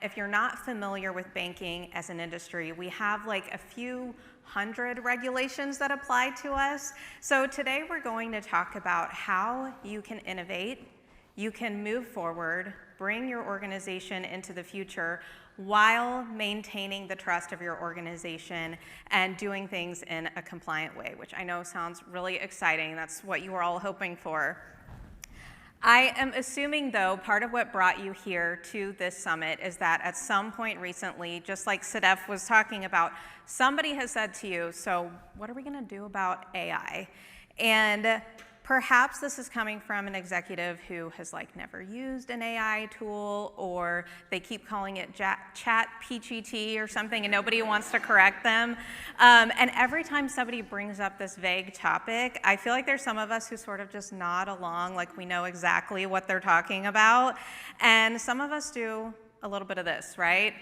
if you're not familiar with banking as an industry, we have like a few hundred regulations that apply to us. So today we're going to talk about how you can innovate, you can move forward, bring your organization into the future while maintaining the trust of your organization and doing things in a compliant way, which I know sounds really exciting. That's what you were all hoping for. I am assuming, though, part of what brought you here to this summit is that at some point recently, just like Sadef was talking about, somebody has said to you, so what are we going to do about AI? And perhaps this is coming from an executive who has like never used an AI tool, or they keep calling it chat PGT or something and nobody wants to correct them. And every time somebody brings up this vague topic, I feel like there's some of us who sort of just nod along like we know exactly what they're talking about. And some of us do a little bit of this, right?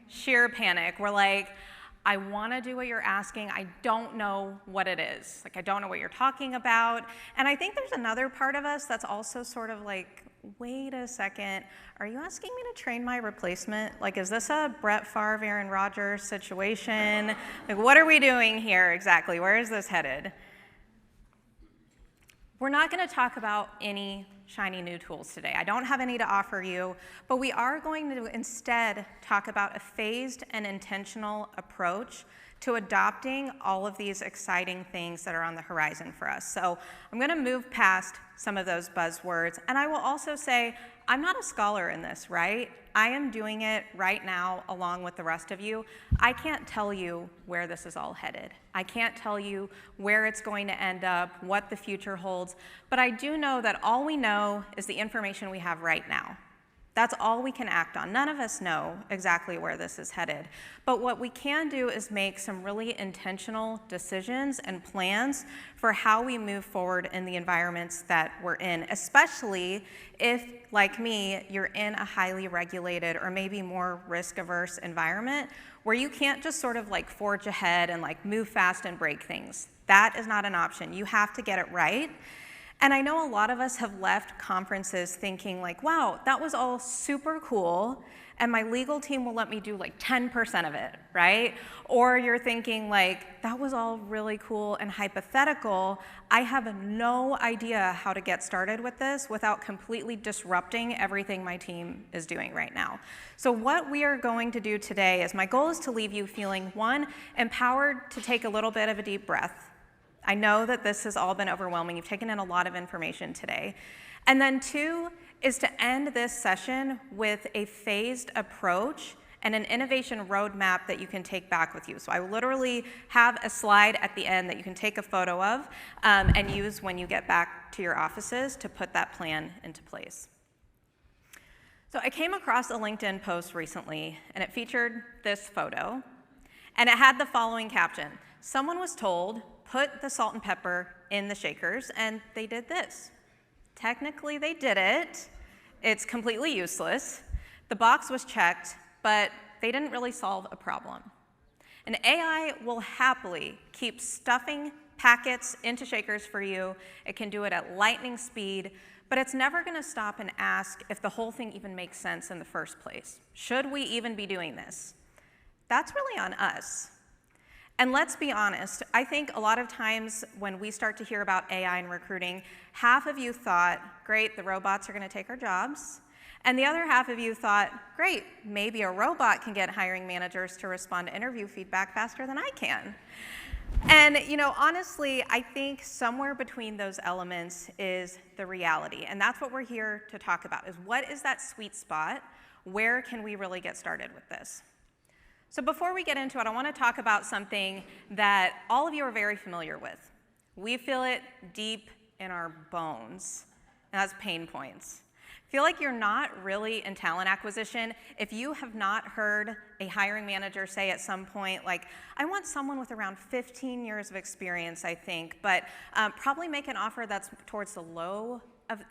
Sheer panic. We're like, I want to do what you're asking. I don't know what it is. Like, I don't know what you're talking about. And I think there's another part of us that's also sort of like, wait a second, are you asking me to train my replacement? Like, is this a Brett Favre, Aaron Rodgers situation? Like, what are we doing here exactly? Where is this headed? We're not going to talk about any shiny new tools today. I don't have any to offer you, but we are going to instead talk about a phased and intentional approach to adopting all of these exciting things that are on the horizon for us. So I'm going to move past some of those buzzwords, and I will also say I'm not a scholar in this, right? I am doing it right now along with the rest of you. I can't tell you where this is all headed. I can't tell you where it's going to end up, what the future holds, but I do know that all we know is the information we have right now. That's all we can act on. None of us know exactly where this is headed. But what we can do is make some really intentional decisions and plans for how we move forward in the environments that we're in, especially if, like me, you're in a highly regulated or maybe more risk-averse environment where you can't just sort of like forge ahead and like move fast and break things. That is not an option. You have to get it right. And I know a lot of us have left conferences thinking like, wow, that was all super cool, and my legal team will let me do like 10% of it, right? Or you're thinking like, that was all really cool and hypothetical. I have no idea how to get started with this without completely disrupting everything my team is doing right now. So what we are going to do today is my goal is to leave you feeling, one, empowered to take a little bit of a deep breath. I know that this has all been overwhelming. You've taken in a lot of information today. And then two is to end this session with a phased approach and an innovation roadmap that you can take back with you. So I literally have a slide at the end that you can take a photo of and use when you get back to your offices to put that plan into place. So I came across a LinkedIn post recently, and it featured this photo, and it had the following caption. Someone was told, put the salt and pepper in the shakers, and they did this. Technically, they did it. It's completely useless. The box was checked, but they didn't really solve a problem. And AI will happily keep stuffing packets into shakers for you. It can do it at lightning speed, but it's never going to stop and ask if the whole thing even makes sense in the first place. Should we even be doing this? That's really on us. And let's be honest, I think a lot of times when we start to hear about AI in recruiting, half of you thought, great, the robots are going to take our jobs. And the other half of you thought, great, maybe a robot can get hiring managers to respond to interview feedback faster than I can. And honestly, I think somewhere between those elements is the reality. And that's what we're here to talk about, is what is that sweet spot? Where can we really get started with this? So before we get into it, I want to talk about something that all of you are very familiar with. We feel it deep in our bones, and that's pain points. Feel like you're not really in talent acquisition if you have not heard a hiring manager say at some point, like, I want someone with around 15 years of experience, I think, but probably make an offer that's towards the low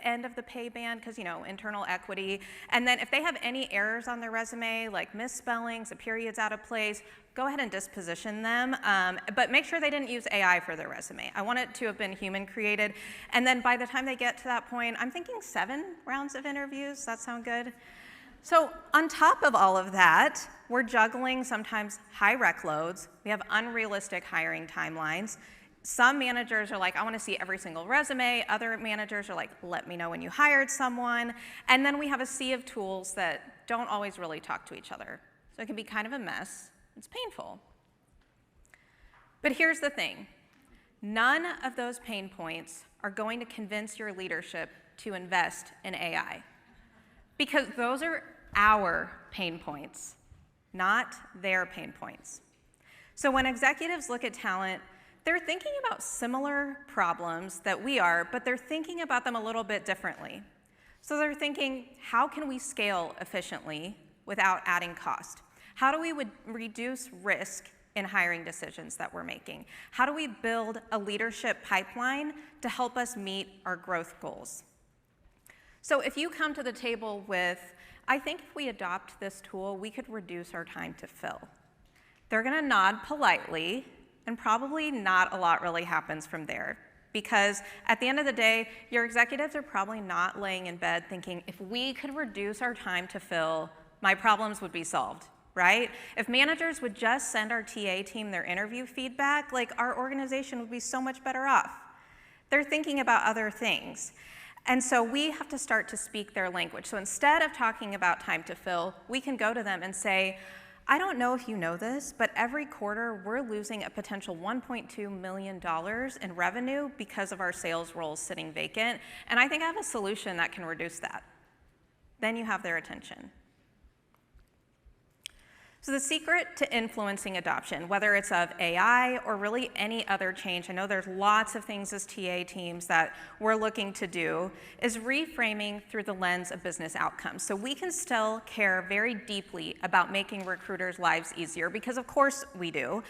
end of the pay band, because internal equity. And then if they have any errors on their resume, like misspellings, a period's out of place, go ahead and disposition them, but make sure they didn't use AI for their resume. I want it to have been human created. And then by the time they get to that point, I'm thinking 7 rounds of interviews. That sound good? So on top of all of that, we're juggling sometimes high rec loads. We have unrealistic hiring timelines. Some managers are like, I want to see every single resume. Other managers are like, let me know when you hired someone. And then we have a sea of tools that don't always really talk to each other. So it can be kind of a mess. It's painful. But here's the thing. None of those pain points are going to convince your leadership to invest in AI. Because those are our pain points, not their pain points. So when executives look at talent, they're thinking about similar problems that we are, but they're thinking about them a little bit differently. So they're thinking, how can we scale efficiently without adding cost? How do we reduce risk in hiring decisions that we're making? How do we build a leadership pipeline to help us meet our growth goals? So if you come to the table with, I think if we adopt this tool, we could reduce our time to fill. They're gonna nod politely, and probably not a lot really happens from there. Because at the end of the day, your executives are probably not laying in bed thinking, if we could reduce our time to fill, my problems would be solved, right? If managers would just send our TA team their interview feedback, like our organization would be so much better off. They're thinking about other things. And so we have to start to speak their language. So instead of talking about time to fill, we can go to them and say, I don't know if you know this, but every quarter we're losing a potential $1.2 million in revenue because of our sales roles sitting vacant. And I think I have a solution that can reduce that. Then you have their attention. So the secret to influencing adoption, whether it's of AI or really any other change, I know there's lots of things as TA teams that we're looking to do, is reframing through the lens of business outcomes. So we can still care very deeply about making recruiters' lives easier, because of course we do,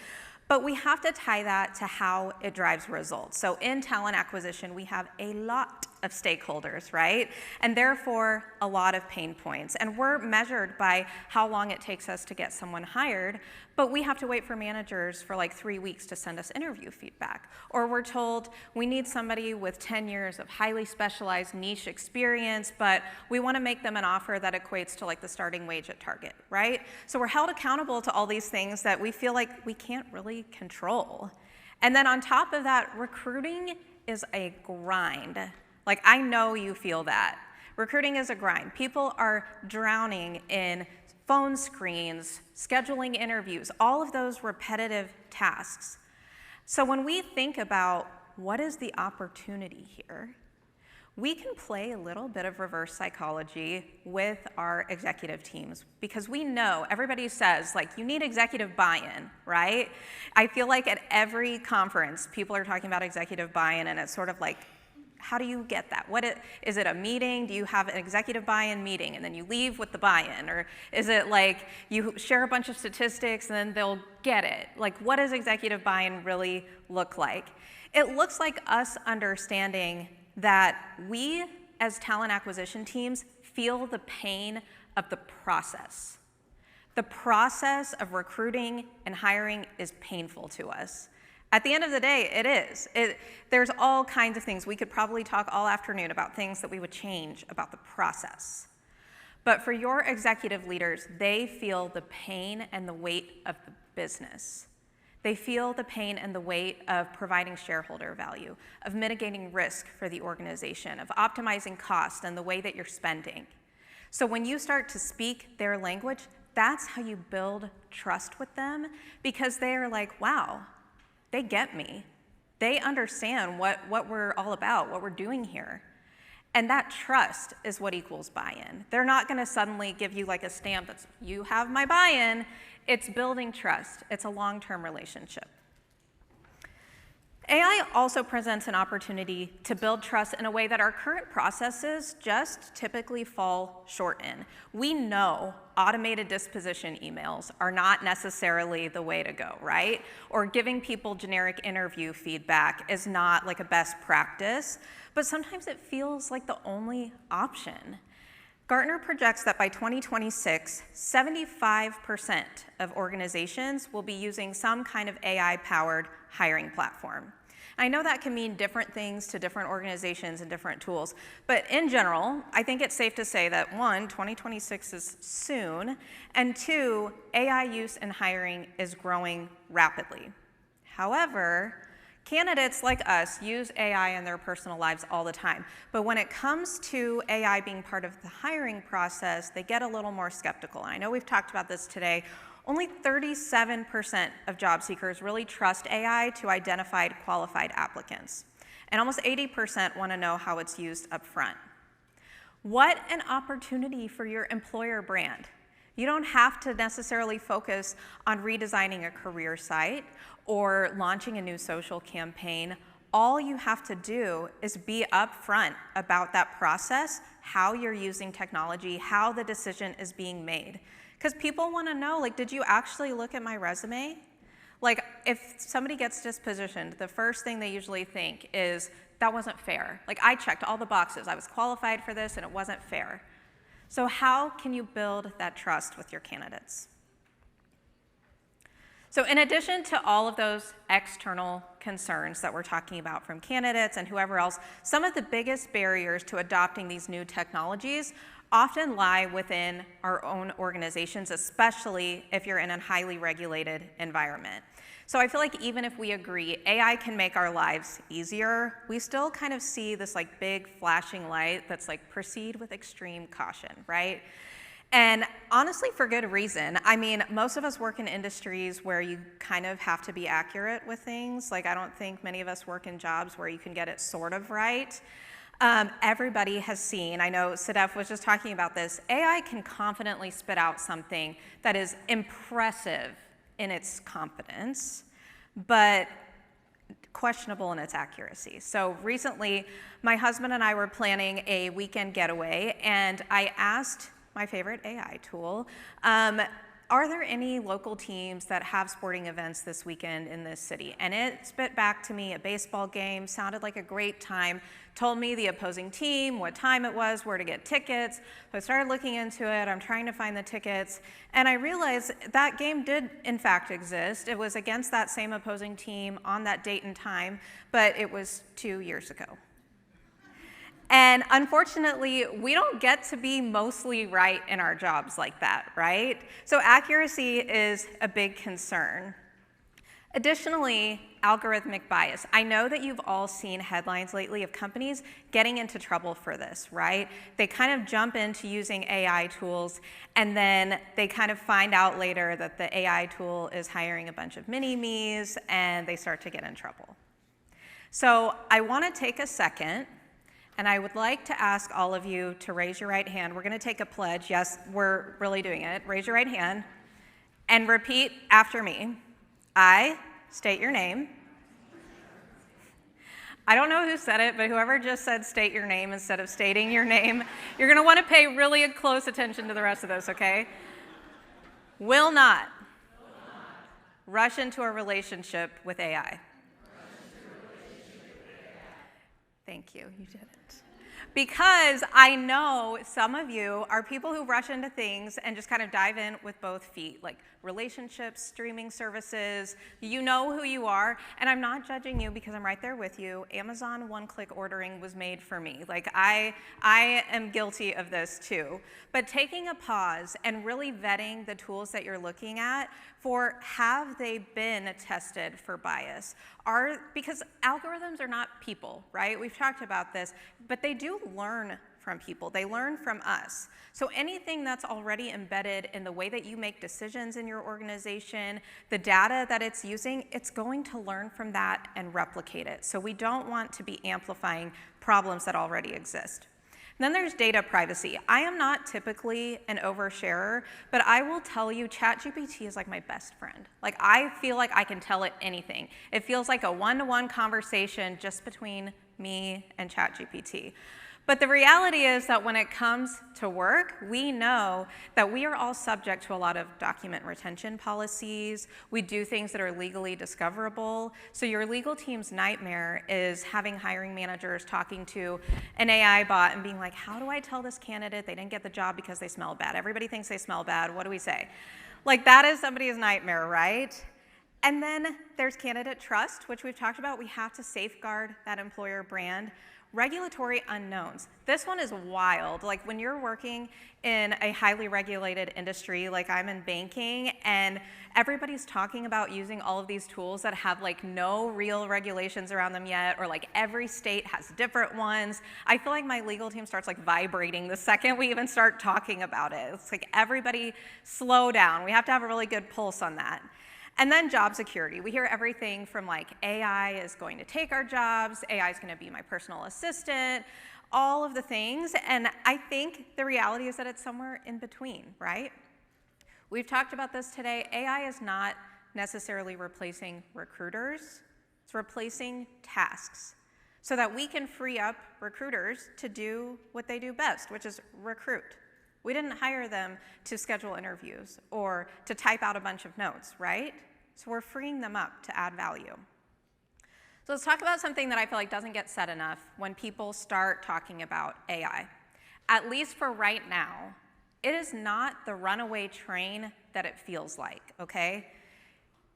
but we have to tie that to how it drives results. So in talent acquisition, we have a lot of stakeholders, right? And therefore, a lot of pain points. And we're measured by how long it takes us to get someone hired, but we have to wait for managers for like 3 weeks to send us interview feedback. Or we're told we need somebody with 10 years of highly specialized niche experience, but we want to make them an offer that equates to like the starting wage at Target, right? So we're held accountable to all these things that we feel like we can't really control. And then on top of that, recruiting is a grind. Like, I know you feel that. Recruiting is a grind. People are drowning in phone screens, scheduling interviews, all of those repetitive tasks. So when we think about what is the opportunity here, we can play a little bit of reverse psychology with our executive teams, because we know everybody says, like, you need executive buy-in, right? I feel like at every conference, people are talking about executive buy-in, and it's sort of like, how do you get that? Is it a meeting? Do you have an executive buy-in meeting and then you leave with the buy-in? Or is it like you share a bunch of statistics and then they'll get it? Like, what does executive buy-in really look like? It looks like us understanding that we, as talent acquisition teams, feel the pain of the process. The process of recruiting and hiring is painful to us. At the end of the day, it is. There's all kinds of things. We could probably talk all afternoon about things that we would change about the process. But for your executive leaders, they feel the pain and the weight of the business. They feel the pain and the weight of providing shareholder value, of mitigating risk for the organization, of optimizing cost and the way that you're spending. So when you start to speak their language, that's how you build trust with them, because they are like, wow, they get me. They understand what we're all about, what we're doing here. And that trust is what equals buy-in. They're not gonna suddenly give you like a stamp that's, you have my buy-in. It's building trust. It's a long-term relationship. AI also presents an opportunity to build trust in a way that our current processes just typically fall short in. We know automated disposition emails are not necessarily the way to go, right? Or giving people generic interview feedback is not like a best practice, but sometimes it feels like the only option. Gartner projects that by 2026, 75% of organizations will be using some kind of AI-powered hiring platform. I know that can mean different things to different organizations and different tools, but in general, I think it's safe to say that one, 2026 is soon, and two, AI use in hiring is growing rapidly. However, candidates like us use AI in their personal lives all the time, but when it comes to AI being part of the hiring process, they get a little more skeptical. And I know we've talked about this today. Only 37% of job seekers really trust AI to identify qualified applicants, and almost 80% want to know how it's used up front. What an opportunity for your employer brand. You don't have to necessarily focus on redesigning a career site or launching a new social campaign. All you have to do is be upfront about that process, how you're using technology, how the decision is being made. Because people want to know, like, did you actually look at my resume? Like, if somebody gets dispositioned, the first thing they usually think is, that wasn't fair. Like, I checked all the boxes. I was qualified for this, and it wasn't fair. So how can you build that trust with your candidates? So in addition to all of those external concerns that we're talking about from candidates and whoever else, some of the biggest barriers to adopting these new technologies often lie within our own organizations, especially if you're in a highly regulated environment. So I feel like even if we agree AI can make our lives easier, we still kind of see this like big flashing light that's like proceed with extreme caution, right? And honestly, for good reason. I mean, most of us work in industries where you kind of have to be accurate with things. Like, I don't think many of us work in jobs where you can get it sort of right. Everybody has seen, I know Sadef was just talking about this, AI can confidently spit out something that is impressive in its competence, but questionable in its accuracy. So recently, my husband and I were planning a weekend getaway, and I asked my favorite AI tool, are there any local teams that have sporting events this weekend in this city? And it spit back to me a baseball game, sounded like a great time, told me the opposing team, what time it was, where to get tickets. So I started looking into it, I'm trying to find the tickets, and I realized that game did in fact exist. It was against that same opposing team on that date and time, but it was 2 years ago. And unfortunately, we don't get to be mostly right in our jobs like that, right? So accuracy is a big concern. Additionally, algorithmic bias. I know that you've all seen headlines lately of companies getting into trouble for this, right? They kind of jump into using AI tools, and then they kind of find out later that the AI tool is hiring a bunch of mini-me's, and they start to get in trouble. So I want to take a second, and I would like to ask all of you to raise your right hand. We're going to take a pledge. Yes, we're really doing it. Raise your right hand and repeat after me. I state your name. I don't know who said it, but whoever just said state your name instead of stating your name, you're going to want to pay really close attention to the rest of this, okay? Will not rush into a relationship with AI. Thank you, you did it. Because I know some of you are people who rush into things and just kind of dive in with both feet, like relationships, streaming services, you know who you are, and I'm not judging you because I'm right there with you. Amazon one-click ordering was made for me. Like I am guilty of this too. But taking a pause and really vetting the tools that you're looking at for have they been tested for bias? Because algorithms are not people, right? We've talked about this, but they do learn from people. They learn from us. So anything that's already embedded in the way that you make decisions in your organization, the data that it's using, it's going to learn from that and replicate it. So we don't want to be amplifying problems that already exist. And then there's data privacy. I am not typically an oversharer, but I will tell you ChatGPT is like my best friend. Like I feel like I can tell it anything. It feels like a one-to-one conversation just between me and ChatGPT. But the reality is that when it comes to work, we know that we are all subject to a lot of document retention policies. We do things that are legally discoverable. So your legal team's nightmare is having hiring managers talking to an AI bot and being like, how do I tell this candidate they didn't get the job because they smell bad? Everybody thinks they smell bad. What do we say? Like that is somebody's nightmare, right? And then there's candidate trust, which we've talked about. We have to safeguard that employer brand. Regulatory unknowns. This one is wild. Like when you're working in a highly regulated industry, like I'm in banking, and everybody's talking about using all of these tools that have like no real regulations around them yet, or like every state has different ones. I feel like my legal team starts like vibrating the second we even start talking about it. It's like everybody slow down. We have to have a really good pulse on that. And then job security. We hear everything from like AI is going to take our jobs, AI is going to be my personal assistant, all of the things. And I think the reality is that it's somewhere in between, right? We've talked about this today. AI is not necessarily replacing recruiters. It's replacing tasks so that we can free up recruiters to do what they do best, which is recruit. We didn't hire them to schedule interviews or to type out a bunch of notes, right? So we're freeing them up to add value. So let's talk about something that I feel like doesn't get said enough when people start talking about AI. At least for right now, it is not the runaway train that it feels like, okay?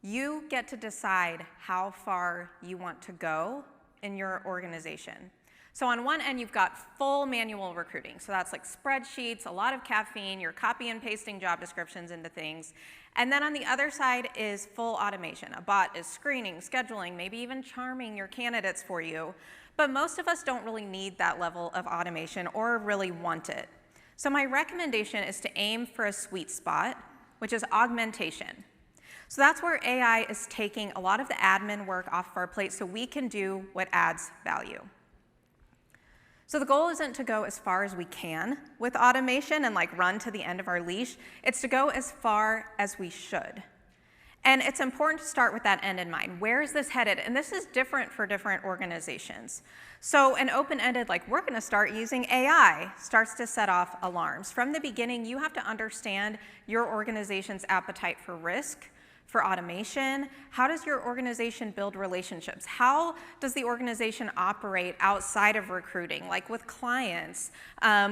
You get to decide how far you want to go in your organization. So on one end, you've got full manual recruiting. So that's like spreadsheets, a lot of caffeine, you're copy and pasting job descriptions into things. And then on the other side is full automation. A bot is screening, scheduling, maybe even charming your candidates for you. But most of us don't really need that level of automation or really want it. So my recommendation is to aim for a sweet spot, which is augmentation. So that's where AI is taking a lot of the admin work off of our plate so we can do what adds value. So the goal isn't to go as far as we can with automation and like run to the end of our leash. It's to go as far as we should. And it's important to start with that end in mind. Where is this headed? And this is different for different organizations. So an open-ended, like we're gonna start using AI, starts to set off alarms. From the beginning, you have to understand your organization's appetite for risk, for automation. How does your organization build relationships? How does the organization operate outside of recruiting, like with clients,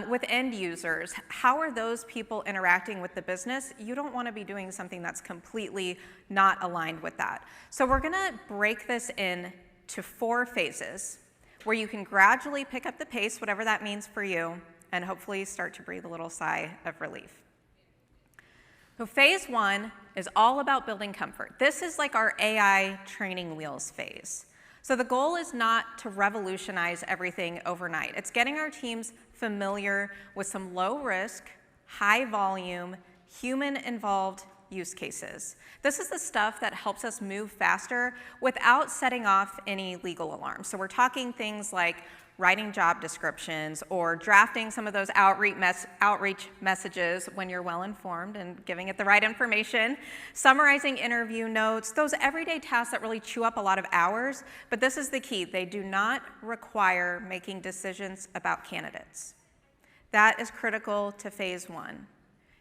with end users? How are those people interacting with the business? You don't want to be doing something that's completely not aligned with that. So we're going to break this in to 4 phases where you can gradually pick up the pace, whatever that means for you, and hopefully start to breathe a little sigh of relief. So phase 1 is all about building comfort. This is like our AI training wheels phase. So the goal is not to revolutionize everything overnight. It's getting our teams familiar with some low risk, high volume, human involved use cases. This is the stuff that helps us move faster without setting off any legal alarms. So we're talking things like writing job descriptions or drafting some of those outreach messages when you're well informed and giving it the right information, summarizing interview notes, those everyday tasks that really chew up a lot of hours. But this is the key. They do not require making decisions about candidates. That is critical to phase 1.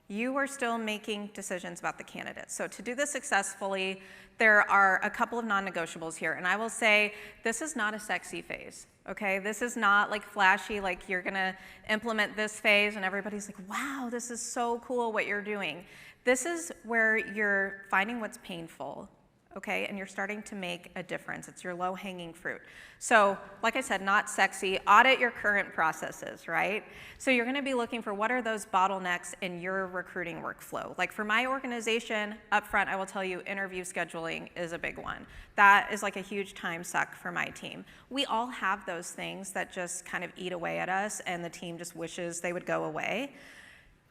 You are still making decisions about the candidates. So to do this successfully, there are a couple of non-negotiables here. And I will say, this is not a sexy phase, okay? This is not like flashy, like you're gonna implement this phase and everybody's like, wow, this is so cool what you're doing. This is where you're finding what's painful, okay? And you're starting to make a difference. It's your low-hanging fruit. So, like I said, not sexy. Audit your current processes, right? So you're gonna be looking for what are those bottlenecks in your recruiting workflow. Like for my organization, up front, I will tell you interview scheduling is a big one. That is like a huge time suck for my team. We all have those things that just kind of eat away at us and the team just wishes they would go away.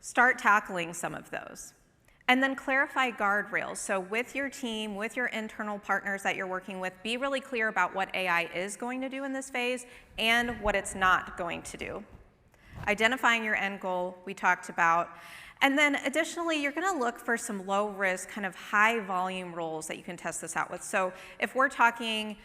Start tackling some of those. And then clarify guardrails. So with your team, with your internal partners that you're working with, be really clear about what AI is going to do in this phase and what it's not going to do. Identifying your end goal, we talked about. And then additionally, you're gonna look for some low risk, kind of high volume roles that you can test this out with. So if we're talking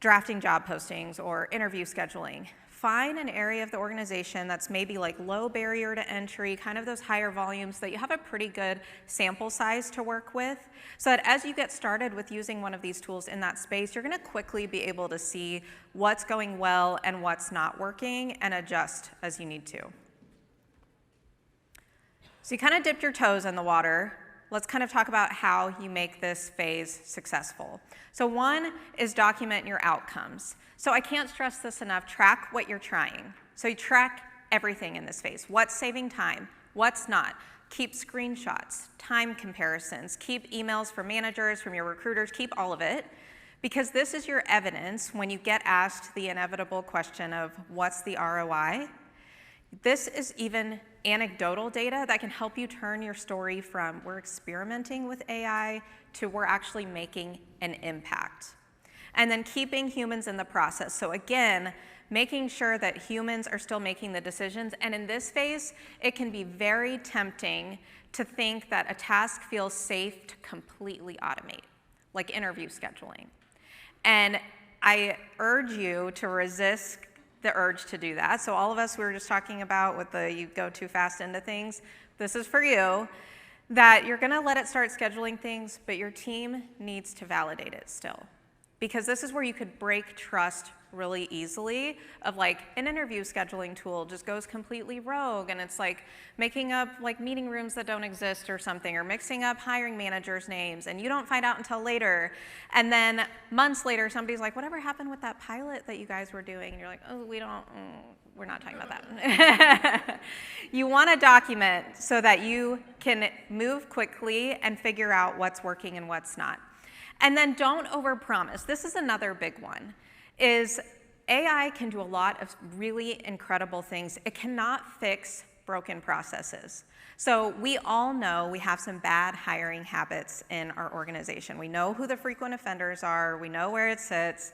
drafting job postings or interview scheduling, find an area of the organization that's maybe like low barrier to entry, kind of those higher volumes that you have a pretty good sample size to work with, so that as you get started with using one of these tools in that space, you're gonna quickly be able to see what's going well and what's not working and adjust as you need to. So you kind of dipped your toes in the water. let's kind of talk about how you make this phase successful. So one is document your outcomes. So I can't stress this enough, track what you're trying. So you track everything in this phase. What's saving time, what's not. Keep screenshots, time comparisons, keep emails from managers, from your recruiters, keep all of it. Because this is your evidence when you get asked the inevitable question of what's the ROI. This is even anecdotal data that can help you turn your story from we're experimenting with AI to we're actually making an impact. And then keeping humans in the process. So again, making sure that humans are still making the decisions. And in this phase, it can be very tempting to think that a task feels safe to completely automate, like interview scheduling. And I urge you to resist the urge to do that. So all of us, we were just talking about with the you go too fast into things, this is for you, that you're gonna let it start scheduling things, but your team needs to validate it still. Because this is where you could break trust really easily of like an interview scheduling tool just goes completely rogue and it's like making up like meeting rooms that don't exist or something, or mixing up hiring managers' names and you don't find out until later. And then months later, somebody's like, whatever happened with that pilot that you guys were doing? And you're like, oh, we're not talking about that. You wanna document so that you can move quickly and figure out what's working and what's not. And then don't overpromise. This is another big one, is AI can do a lot of really incredible things. It cannot fix broken processes. So we all know we have some bad hiring habits in our organization. We know who the frequent offenders are, we know where it sits.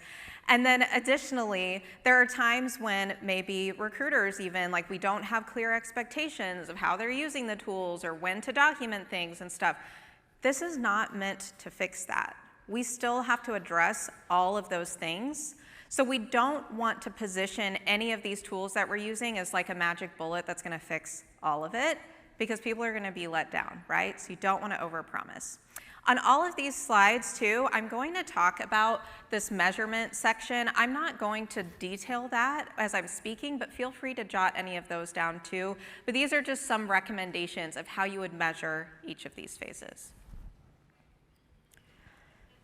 And then additionally, there are times when maybe recruiters even, like we don't have clear expectations of how they're using the tools or when to document things and stuff. This is not meant to fix that. We still have to address all of those things. So we don't want to position any of these tools that we're using as like a magic bullet that's gonna fix all of it, because people are gonna be let down, right? So you don't wanna overpromise. On all of these slides too, I'm going to talk about this measurement section. I'm not going to detail that as I'm speaking, but feel free to jot any of those down too. But these are just some recommendations of how you would measure each of these phases.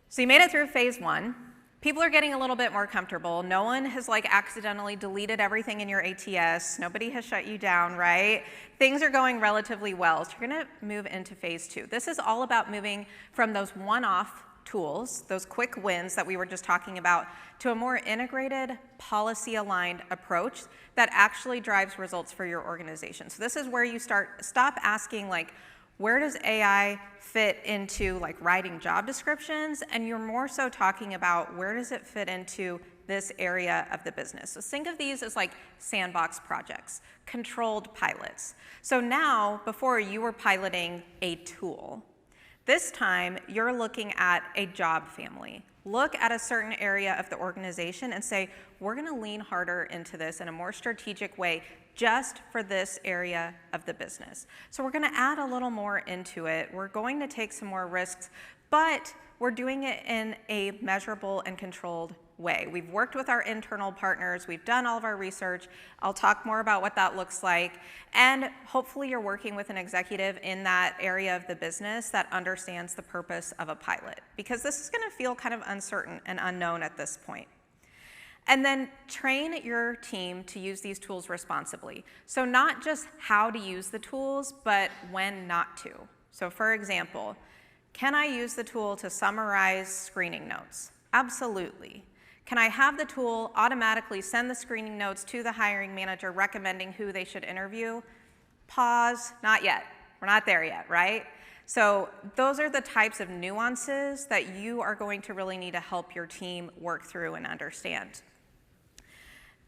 So you made it through phase one. People are getting a little bit more comfortable. No one has like accidentally deleted everything in your ATS. Nobody has shut you down, right? Things are going relatively well. So you're gonna move into phase two. This is all about moving from those one-off tools, those quick wins that we were just talking about, to a more integrated, policy-aligned approach that actually drives results for your organization. So this is where you stop asking like, where does AI fit into like writing job descriptions? And you're more so talking about where does it fit into this area of the business. So think of these as like sandbox projects, controlled pilots. So now, before you were piloting a tool, this time you're looking at a job family. Look at a certain area of the organization and say, we're gonna lean harder into this in a more strategic way just for this area of the business. So we're gonna add a little more into it. We're going to take some more risks, but we're doing it in a measurable and controlled way. We've worked with our internal partners, we've done all of our research. I'll talk more about what that looks like. And hopefully you're working with an executive in that area of the business that understands the purpose of a pilot, because this is gonna feel kind of uncertain and unknown at this point. And then train your team to use these tools responsibly. So not just how to use the tools, but when not to. So for example, can I use the tool to summarize screening notes? Absolutely. Can I have the tool automatically send the screening notes to the hiring manager recommending who they should interview? Pause, not yet. We're not there yet, right? So those are the types of nuances that you are going to really need to help your team work through and understand.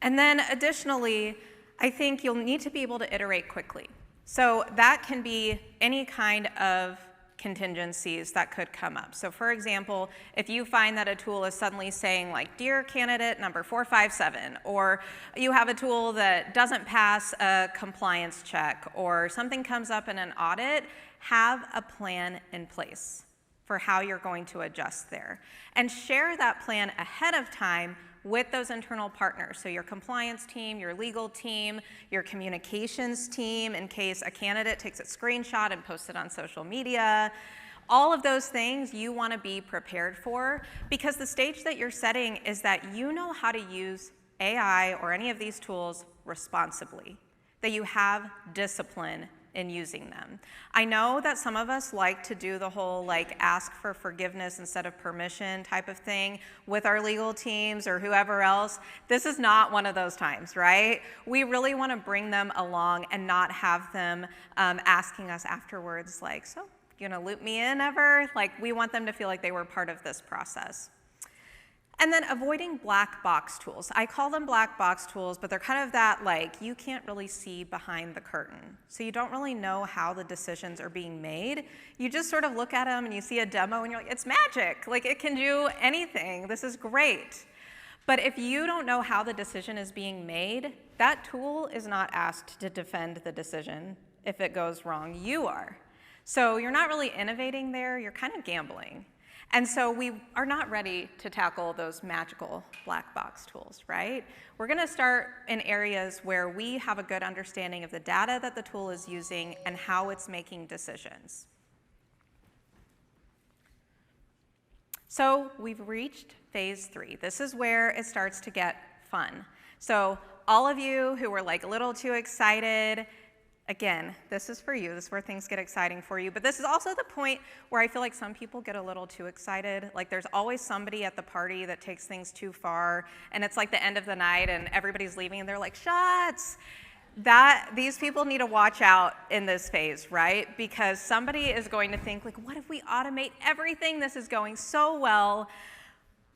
And then additionally, I think you'll need to be able to iterate quickly. So that can be any kind of contingencies that could come up. So for example, if you find that a tool is suddenly saying like, dear candidate number 457, or you have a tool that doesn't pass a compliance check, or something comes up in an audit, have a plan in place for how you're going to adjust there. And share that plan ahead of time with those internal partners. So your compliance team, your legal team, your communications team, in case a candidate takes a screenshot and posts it on social media. All of those things you want to be prepared for, because the stage that you're setting is that you know how to use AI or any of these tools responsibly, that you have discipline in using them. I know that some of us like to do the whole like ask for forgiveness instead of permission type of thing with our legal teams or whoever else. This is not one of those times, right? We really want to bring them along and not have them asking us afterwards like, so you gonna loop me in ever? Like, we want them to feel like they were part of this process. And then avoiding black box tools. I call them black box tools, but they're kind of that like, you can't really see behind the curtain. So you don't really know how the decisions are being made. You just sort of look at them and you see a demo and you're like, it's magic. Like, it can do anything. This is great. But if you don't know how the decision is being made, that tool is not asked to defend the decision if it goes wrong. You are. So you're not really innovating there. You're kind of gambling. And so we are not ready to tackle those magical black box tools, right? We're going to start in areas where we have a good understanding of the data that the tool is using and how it's making decisions. So we've reached phase 3. This is where it starts to get fun. So all of you who were like a little too excited, again, this is for you. This is where things get exciting for you. But this is also the point where I feel like some people get a little too excited. Like, there's always somebody at the party that takes things too far, and it's like the end of the night and everybody's leaving and they're like, shots. These people need to watch out in this phase, right? Because somebody is going to think like, what if we automate everything? This is going so well.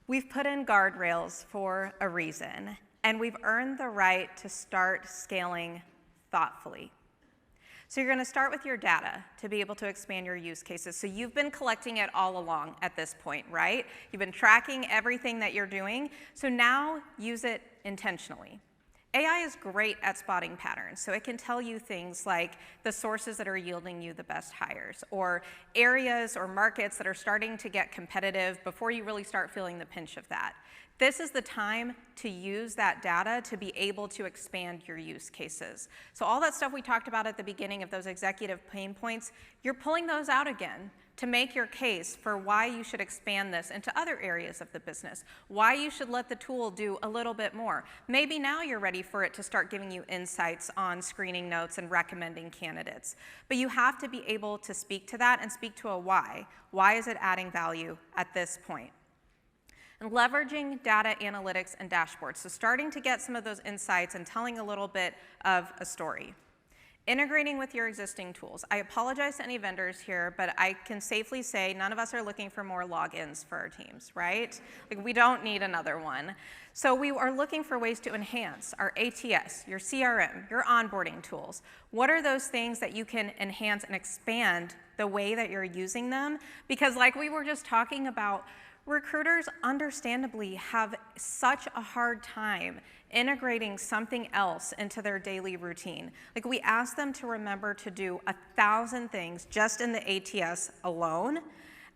We've put in guardrails for a reason, and we've earned the right to start scaling thoughtfully. So you're going to start with your data to be able to expand your use cases. So you've been collecting it all along at this point, right? You've been tracking everything that you're doing. So now use it intentionally. AI is great at spotting patterns. So it can tell you things like the sources that are yielding you the best hires, or areas or markets that are starting to get competitive before you really start feeling the pinch of that. This is the time to use that data to be able to expand your use cases. So all that stuff we talked about at the beginning of those executive pain points, you're pulling those out again to make your case for why you should expand this into other areas of the business, why you should let the tool do a little bit more. Maybe now you're ready for it to start giving you insights on screening notes and recommending candidates. But you have to be able to speak to that and speak to a why. Why is it adding value at this point? And leveraging data analytics and dashboards. So starting to get some of those insights and telling a little bit of a story. Integrating with your existing tools. I apologize to any vendors here, but I can safely say none of us are looking for more logins for our teams, right? Like, we don't need another one. So we are looking for ways to enhance our ATS, your CRM, your onboarding tools. What are those things that you can enhance and expand the way that you're using them? Because like we were just talking about, recruiters understandably have such a hard time integrating something else into their daily routine. Like, we ask them to remember to do 1,000 things just in the ATS alone.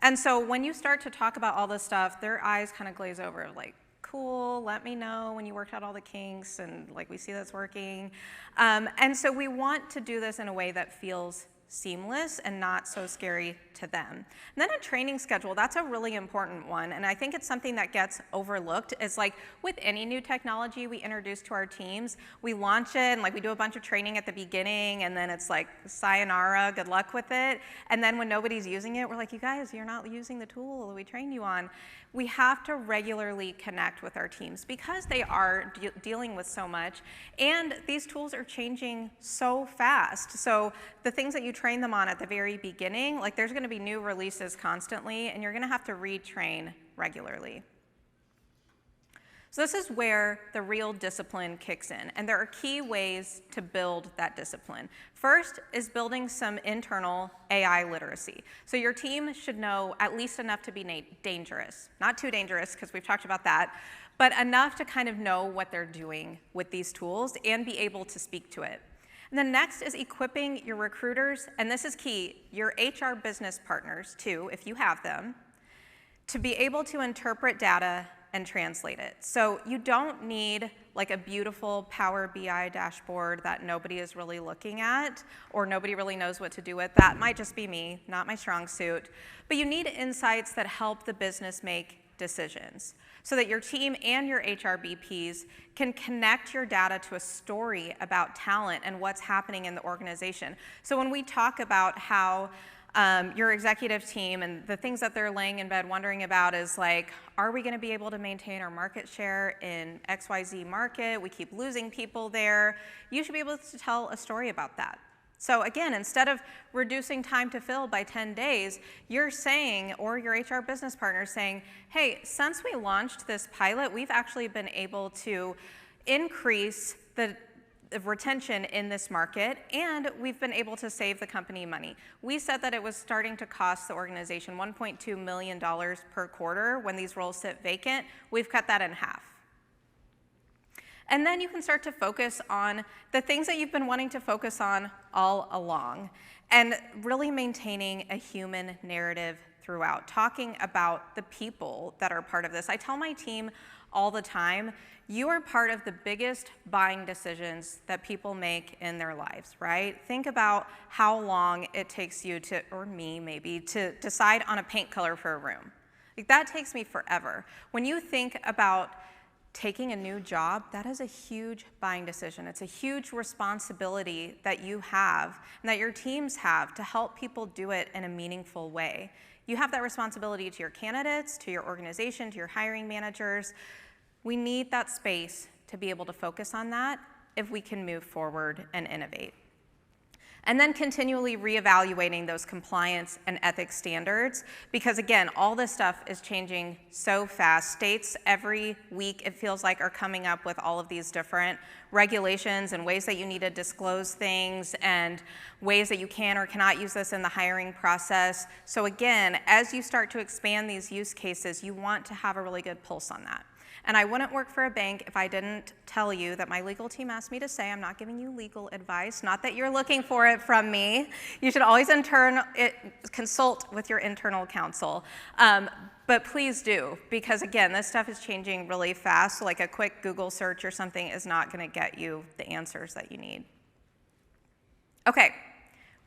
And so when you start to talk about all this stuff, their eyes kind of glaze over like, cool, let me know when you worked out all the kinks and like we see that's working. And so we want to do this in a way that feels seamless and not so scary to them. And then a training schedule, that's a really important one, and I think it's something that gets overlooked. Is like with any new technology we introduce to our teams, we launch it and like we do a bunch of training at the beginning, and then it's like sayonara, good luck with it. And then when nobody's using it, we're like, you guys, you're not using the tool that we trained you on. We have to regularly connect with our teams because they are dealing with so much, and these tools are changing so fast. So the things that you train them on at the very beginning, like there's going to be new releases constantly, and you're going to have to retrain regularly. So this is where the real discipline kicks in, and there are key ways to build that discipline. First is building some internal AI literacy. So your team should know at least enough to be dangerous. Not too dangerous, because we've talked about that, but enough to kind of know what they're doing with these tools and be able to speak to it. And then next is equipping your recruiters, and this is key, your HR business partners too, if you have them, to be able to interpret data and translate it. So you don't need like a beautiful Power BI dashboard that nobody is really looking at or nobody really knows what to do with. That might just be me, not my strong suit. But you need insights that help the business make decisions so that your team and your HRBPs can connect your data to a story about talent and what's happening in the organization. So when we talk about how your executive team and the things that they're laying in bed wondering about is like, are we going to be able to maintain our market share in XYZ market? We keep losing people there. You should be able to tell a story about that. So again, instead of reducing time to fill by 10 days, you're saying, or your HR business partner is saying, hey, since we launched this pilot, we've actually been able to increase the retention in this market, and we've been able to save the company money. We said that it was starting to cost the organization $1.2 million per quarter when these roles sit vacant. We've cut that in half. And then you can start to focus on the things that you've been wanting to focus on all along, and really maintaining a human narrative throughout, talking about the people that are part of this. I tell my team all the time, you are part of the biggest buying decisions that people make in their lives, right? Think about how long it takes you to, or me maybe, to decide on a paint color for a room. Like, that takes me forever. When you think about taking a new job, that is a huge buying decision. It's a huge responsibility that you have and that your teams have to help people do it in a meaningful way. You have that responsibility to your candidates, to your organization, to your hiring managers. We need that space to be able to focus on that if we can move forward and innovate. And then continually reevaluating those compliance and ethics standards, because again, all this stuff is changing so fast. States every week, it feels like, are coming up with all of these different regulations and ways that you need to disclose things and ways that you can or cannot use this in the hiring process. So again, as you start to expand these use cases, you want to have a really good pulse on that. And I wouldn't work for a bank if I didn't tell you that my legal team asked me to say, I'm not giving you legal advice, not that you're looking for it from me. You should always consult with your internal counsel. But please do, because again, this stuff is changing really fast. So like a quick Google search or something is not gonna get you the answers that you need. Okay,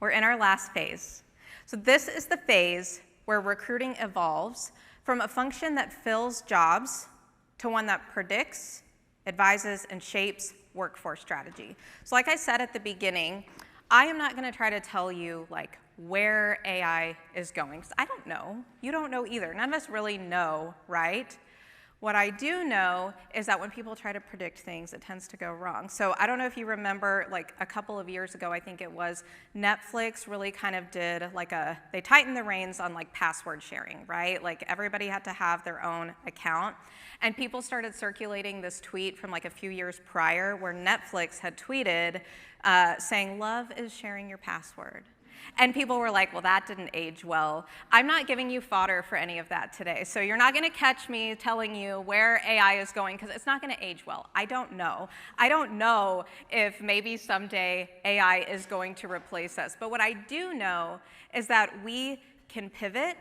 we're in our last phase. So this is the phase where recruiting evolves from a function that fills jobs to one that predicts, advises, and shapes workforce strategy. So like I said at the beginning, I am not gonna try to tell you like where AI is going, because I don't know. You don't know either. None of us really know, right? What I do know is that when people try to predict things, it tends to go wrong. So I don't know if you remember, like a couple of years ago, I think it was, Netflix really kind of did like they tightened the reins on like password sharing, right? Like everybody had to have their own account. And people started circulating this tweet from like a few years prior where Netflix had tweeted saying, love is sharing your password. And people were like, well, that didn't age well. I'm not giving you fodder for any of that today. So you're not gonna catch me telling you where AI is going, because it's not gonna age well. I don't know. I don't know if maybe someday AI is going to replace us. But what I do know is that we can pivot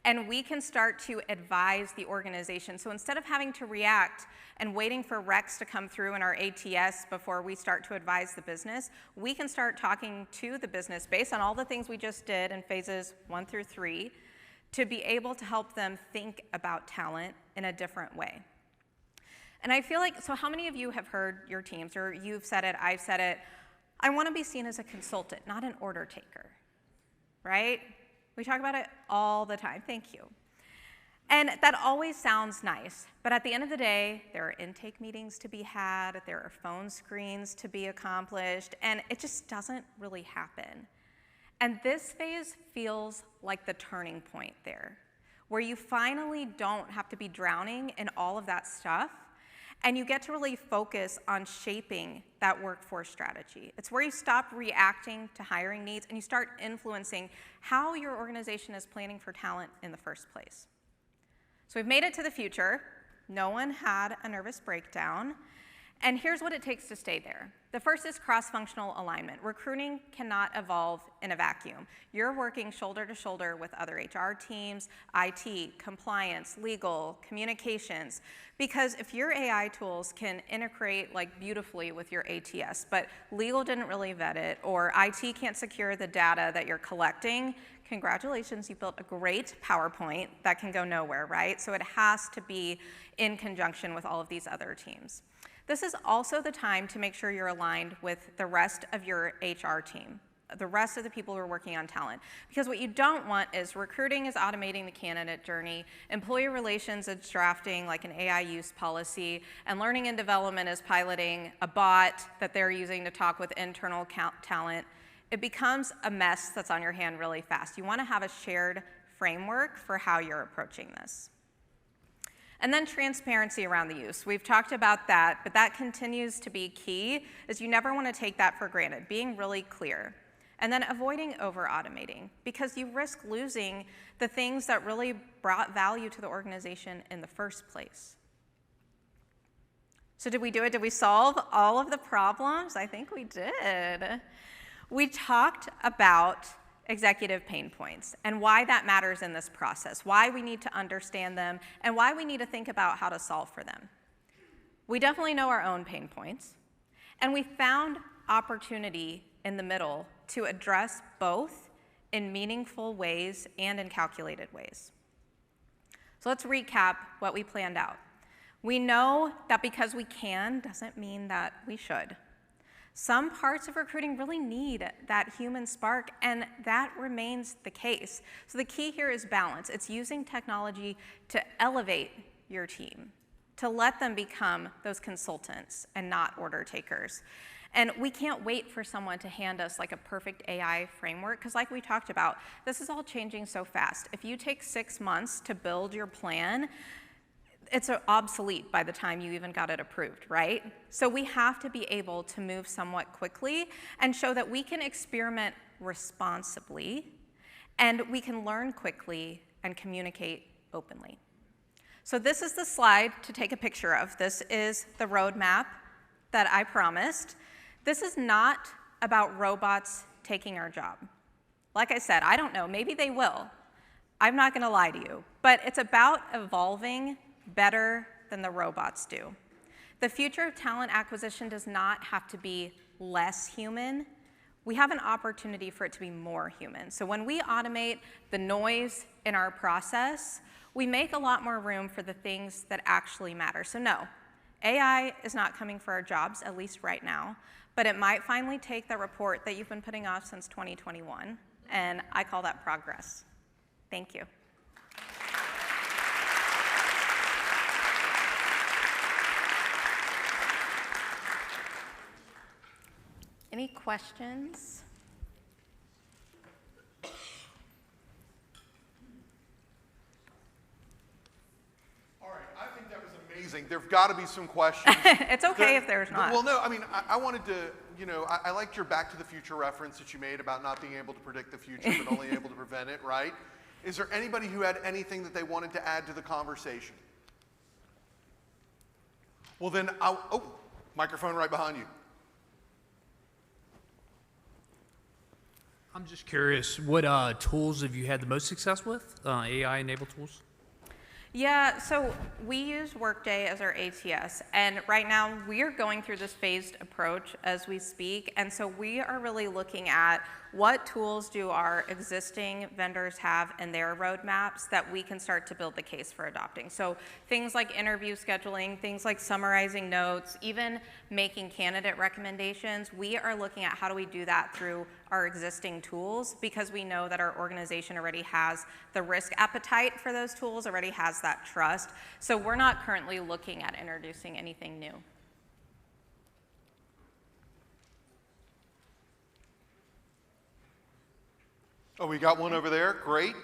and we can start to advise the organization. So instead of having to react and waiting for recs to come through in our ATS before we start to advise the business, we can start talking to the business based on all the things we just did in phases 1 through 3 to be able to help them think about talent in a different way. And I feel like, so how many of you have heard your teams, or you've said it, I've said it, I want to be seen as a consultant, not an order taker, right? We talk about it all the time, thank you. And that always sounds nice, but at the end of the day, there are intake meetings to be had, there are phone screens to be accomplished, and it just doesn't really happen. And this phase feels like the turning point there, where you finally don't have to be drowning in all of that stuff, and you get to really focus on shaping that workforce strategy. It's where you stop reacting to hiring needs and you start influencing how your organization is planning for talent in the first place. So we've made it to the future. No one had a nervous breakdown. And here's what it takes to stay there. The first is cross-functional alignment. Recruiting cannot evolve in a vacuum. You're working shoulder to shoulder with other HR teams, IT, compliance, legal, communications, because if your AI tools can integrate like beautifully with your ATS, but legal didn't really vet it, or IT can't secure the data that you're collecting, congratulations, you built a great PowerPoint that can go nowhere, right? So it has to be in conjunction with all of these other teams. This is also the time to make sure you're aligned with the rest of your HR team, the rest of the people who are working on talent. Because what you don't want is recruiting is automating the candidate journey, employee relations is drafting like an AI use policy, and learning and development is piloting a bot that they're using to talk with internal talent. It becomes a mess that's on your hand really fast. You want to have a shared framework for how you're approaching this. And then transparency around the use. We've talked about that, but that continues to be key, is you never want to take that for granted, being really clear. And then avoiding over-automating, because you risk losing the things that really brought value to the organization in the first place. So did we do it? Did we solve all of the problems? I think we did. We talked about executive pain points and why that matters in this process, why we need to understand them, and why we need to think about how to solve for them. We definitely know our own pain points, and we found opportunity in the middle to address both in meaningful ways and in calculated ways. So let's recap what we planned out. We know that because we can doesn't mean that we should. Some parts of recruiting really need that human spark, and that remains the case. So the key here is balance. It's using technology to elevate your team, to let them become those consultants and not order takers. And we can't wait for someone to hand us like a perfect AI framework, because like we talked about, this is all changing so fast. If you take 6 months to build your plan, it's obsolete by the time you even got it approved, right? So we have to be able to move somewhat quickly and show that we can experiment responsibly, and we can learn quickly and communicate openly. So this is the slide to take a picture of. This is the roadmap that I promised. This is not about robots taking our job. Like I said, I don't know, maybe they will. I'm not gonna lie to you, but it's about evolving better than the robots do. The future of talent acquisition does not have to be less human. We have an opportunity for it to be more human. So when we automate the noise in our process, we make a lot more room for the things that actually matter. So no, AI is not coming for our jobs, at least right now, but it might finally take the report that you've been putting off since 2021, and I call that progress. Thank you. Any questions? All right, I think that was amazing. There've got to be some questions. It's okay if there's not. Well, no, I mean, I wanted to, you know, I liked your Back to the Future reference that you made about not being able to predict the future, but only able to prevent it, right? Is there anybody who had anything that they wanted to add to the conversation? Well, then, oh, microphone right behind you. I'm just curious, what tools have you had the most success with, AI-enabled tools? Yeah, so we use Workday as our ATS, and right now we are going through this phased approach as we speak, and so we are really looking at what tools do our existing vendors have in their roadmaps that we can start to build the case for adopting. So things like interview scheduling, things like summarizing notes, even making candidate recommendations, we are looking at how do we do that through our existing tools, because we know that our organization already has the risk appetite for those tools, already has that trust. So we're not currently looking at introducing anything new. Oh, we got one over there. Great.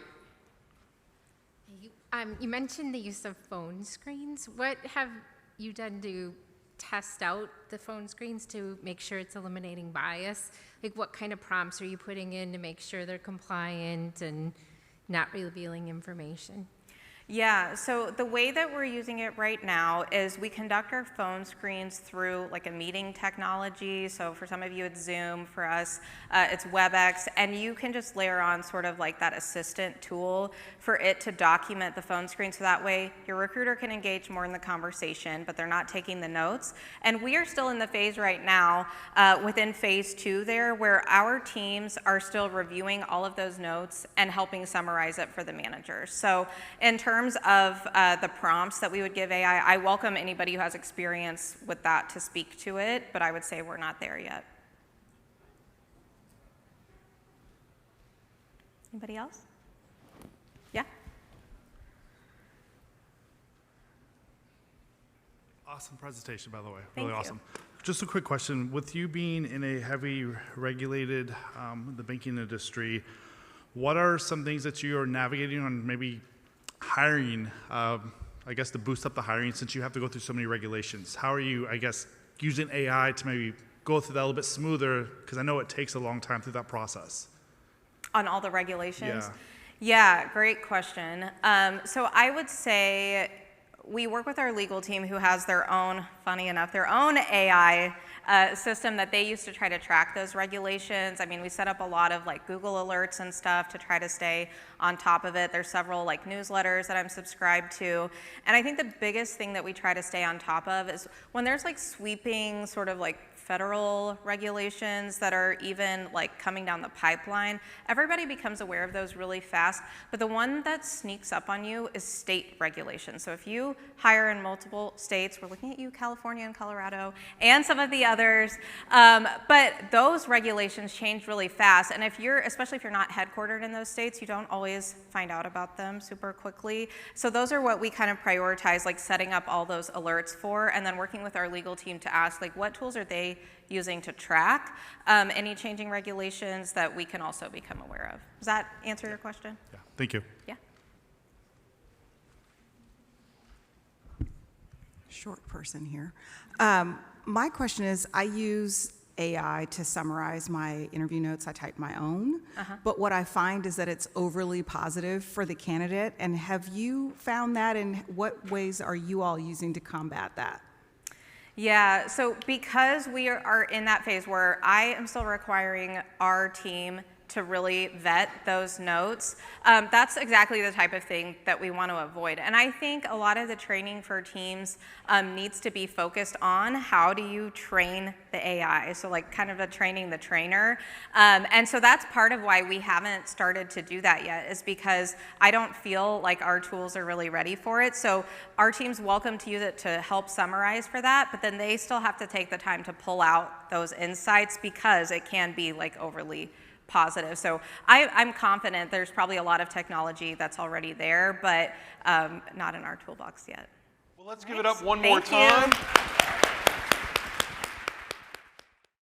You mentioned the use of phone screens. What have you done to test out the phone screens to make sure it's eliminating bias? Like, what kind of prompts are you putting in to make sure they're compliant and not revealing information? Yeah, so the way that we're using it right now is we conduct our phone screens through like a meeting technology. So for some of you it's Zoom, for us it's WebEx, and you can just layer on sort of like that assistant tool for it to document the phone screen, so that way your recruiter can engage more in the conversation, but they're not taking the notes. And we are still in the phase right now, within phase 2 there, where our teams are still reviewing all of those notes and helping summarize it for the managers. So in terms of the prompts that we would give AI, I welcome anybody who has experience with that to speak to it, but I would say we're not there yet. Anybody else? Yeah? Awesome presentation, by the way. Thank Really you. awesome. Just a quick question. With you being in a heavy regulated, the banking industry, what are some things that you are navigating on maybe hiring, I guess, to boost up the hiring since you have to go through so many regulations? How are you, I guess, using AI to maybe go through that a little bit smoother? Because I know it takes a long time through that process. On all the regulations? Yeah. Yeah, great question. So I would say we work with our legal team who has their own, funny enough, their own AI system that they use to try to track those regulations. I mean, we set up a lot of like Google alerts and stuff to try to stay on top of it. There's several like newsletters that I'm subscribed to. And I think the biggest thing that we try to stay on top of is when there's like sweeping sort of like federal regulations that are even like coming down the pipeline, everybody becomes aware of those really fast. But the one that sneaks up on you is state regulation. So if you hire in multiple states, we're looking at you, California and Colorado, and some of the others, but those regulations change really fast. And if you're, especially if you're not headquartered in those states, you don't always find out about them super quickly. So those are what we kind of prioritize, like setting up all those alerts for, and then working with our legal team to ask, like, what tools are they using to track any changing regulations that we can also become aware of. Does that answer your question? Yeah. Thank you. Yeah. Short person here. My question is, I use AI to summarize my interview notes. I type my own, but what I find is that it's overly positive for the candidate. And have you found that, and what ways are you all using to combat that? Yeah, so because we are in that phase where I am still requiring our team to really vet those notes, that's exactly the type of thing that we want to avoid. And I think a lot of the training for teams needs to be focused on how do you train the AI, so like kind of a training the trainer. And so that's part of why we haven't started to do that yet, is because I don't feel like our tools are really ready for it. So our team's welcome to use it to help summarize for that, but then they still have to take the time to pull out those insights because it can be like overly positive. So I'm confident there's probably a lot of technology that's already there, but not in our toolbox yet. Well, let's give it up one more time.